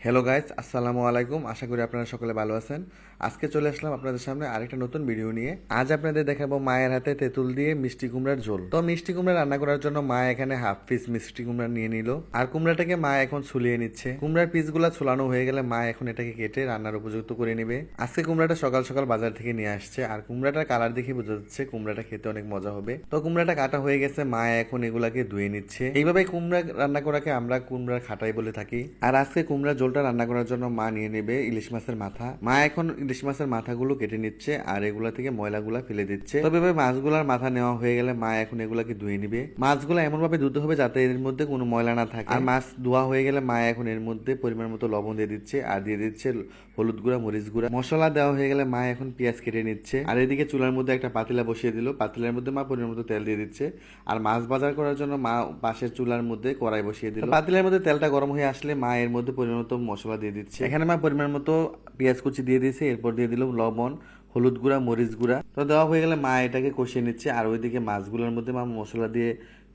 Hello guys, আসসালামু আলাইকুম। আশা করি আপনারা সকলে ভালো আছেন। আজকে চলে আসলাম আপনাদের সামনে আরেকটা নতুন ভিডিও নিয়ে। আজ আপনাদের দেখাবো মায়ের হাতে তেঁতুল দিয়ে মিষ্টি কুমড়ার ঝোল। তো মিষ্টি কুমড়া রান্না করার জন্য মা এখানে হাফ পিস মিষ্টি কুমড়া নিয়ে নিল, আর কুমড়াটাকে মা এখন ছুলিয়ে নিচ্ছে। কুমড়ার পিসগুলা ছুলানো হয়ে গেলে মা এখন এটাকে কেটে রান্নার উপযুক্ত করে নেবে। আজকে কুমড়াটা সকাল সকাল বাজার থেকে নিয়ে আসছে, আর কুমড়াটার কালার দেখে বোঝা যাচ্ছে কুমড়াটা খেতে অনেক মজা হবে। তো কুমড়াটা কাটা হয়ে গেছে, মা এখন এগুলাকে ধুয়ে নিচ্ছে। এইভাবে কুমড়া রান্না করাকে আমরা কুমড়ার খাটাই বলে থাকি। আর আজকে কুমড়ার ঝোলটা রান্না করার জন্য মা নিয়ে নেবে ইলিশ মাছের মাথা। মা এখন ইলিশ মাছের মাথাগুলো কেটে নিচ্ছে, আর এগুলা থেকে ময়লাগুলা ফেলে দিচ্ছে। তবে এভাবে মাছগুলার মাথা নেওয়া হয়ে গেলে মা এখন এগুলাকে ধুয়ে নিবে। মাছগুলো এমন ভাবে ধুতে হবে যাতে এর মধ্যে কোনো ময়লা না থাকে। আর মাছ ধোয়া হয়ে গেলে মা এখন এর মধ্যে পরিমাণ মতো লবণ দিয়ে দিচ্ছে, আর দিয়ে দিচ্ছে হলুদ গুঁড়া, মরিচ গুঁড়া। মশলা দেওয়া হয়ে গেলে মা এখন পেঁয়াজ কেটে নিচ্ছে। আর এদিকে চুলার মধ্যে একটা পাতিলা বসিয়ে দিল, পাতিলার মধ্যে মা পরিমাণ মতো তেল দিয়ে দিচ্ছে। আর মাছ বাজার করার জন্য মা পাশের চুলার মধ্যে কড়াই বসিয়ে দিল। পাতিলার মধ্যে তেলটা গরম হয়ে আসলে মা এর মধ্যে পরিমাণ মতো মশলা দিয়ে দিচ্ছে। এখানে মা পরিমাণ মতো পেঁয়াজ কুচি দিয়ে দিয়েছে, এরপর দিয়ে দিল লবণ, হলুদ গুঁড়া, মরিচ গুঁড়া। তো দেওয়া হয়ে গেলে মা এটাকে কষিয়ে নিচ্ছে, আর ওইদিকে মাছগুলোর মধ্যে মা মশলা দিয়ে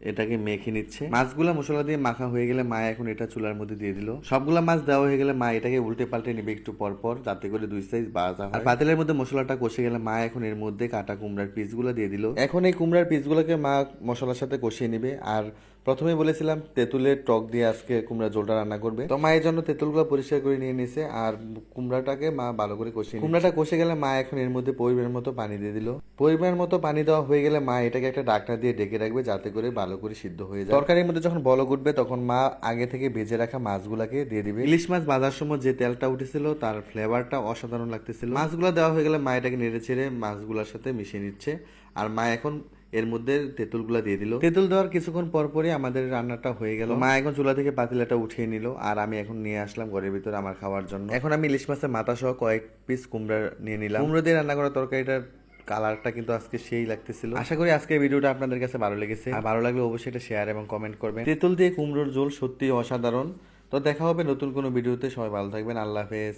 এটাকে মেখে নিচ্ছে। মাছগুলা মশলা দিয়ে মাখা হয়ে গেলে মা এখন এটা চুলার মধ্যে দিয়ে দিল। সবগুলা মাছ দেওয়া হয়ে গেলে মা এটাকে উল্টে পাল্টে নিবে একটু পর পর, যাতে করে দুই সাইজ ভাজা হয়। আর পাতিলের মধ্যে মশলাটা কষে গেলে মা এখন এর মধ্যে কাটা কুমড়ার পিসগুলো দিয়ে দিল। এখন এই কুমড়ার পিসগুলোকে মা মশলার সাথে কষিয়ে নিবে। আর প্রথমে বলেছিলাম তেঁতুলের টক দিয়ে আজকে কুমড়া ঝোলটা রান্না করবে। তো মা এই জন্য তেঁতুলগুলো পরিষ্কার করে নিয়ে নিছে, আর কুমড়াটাকে মা ভালো করে কষিয়ে। কুমড়াটা কষে গেলে মা এখন এর মধ্যে পরিমাণ মতো পানি দিয়ে দিল। পরিমাণ মতো পানি দেওয়া হয়ে গেলে মা এটাকে একটা ঢাকনা দিয়ে ঢেকে রাখবে, যাতে করে ভালো করে সিদ্ধ হয়ে যায়। তরকারির মধ্যে যখন বলক উঠবে তখন মা আগে থেকে ভেজে রাখা মাছগুলাকে দিয়ে দিবে। ইলিশ মাছ ভাজার সময় যে তেলটা উঠেছিল তার ফ্লেভারটা অসাধারণ লাগতেছিল। মাছগুলো দেওয়া হয়ে গেলে মা এটাকে নেড়ে ছেড়ে মাছগুলোর সাথে মিশিয়ে নিচ্ছে। আর মা এখন এর মধ্যে তেঁতুলগুলা দিয়ে দিল। তেঁতুল দেওয়ার কিছুক্ষণ পর পরই আমাদের রান্নাটা হয়ে গেল। মা এখন চুলা থেকে পাতিলাটা উঠিয়ে নিল, আর আমি এখন নিয়ে আসলাম ঘরের ভিতরে আমার খাওয়ার জন্য। এখন আমি ইলিশ মাছের মাথা সহ কয়েক পিস কুমড়া নিয়ে নিলাম। কুমড়ো দিয়ে রান্না করা তরকারিটার কালারটা কিন্তু আজকে সেই লাগতেছিল। আশা করি আজকের ভিডিওটা আপনাদের কাছে ভালো লেগেছে, আর ভালো লাগলে অবশ্যই এটা শেয়ার এবং কমেন্ট করবেন। তেঁতুল দিয়ে কুমড়োর ঝোল সত্যি অসাধারণ। তো দেখা হবে নতুন কোনো ভিডিওতে। সবাই ভালো থাকবেন। আল্লাহ হাফেজ।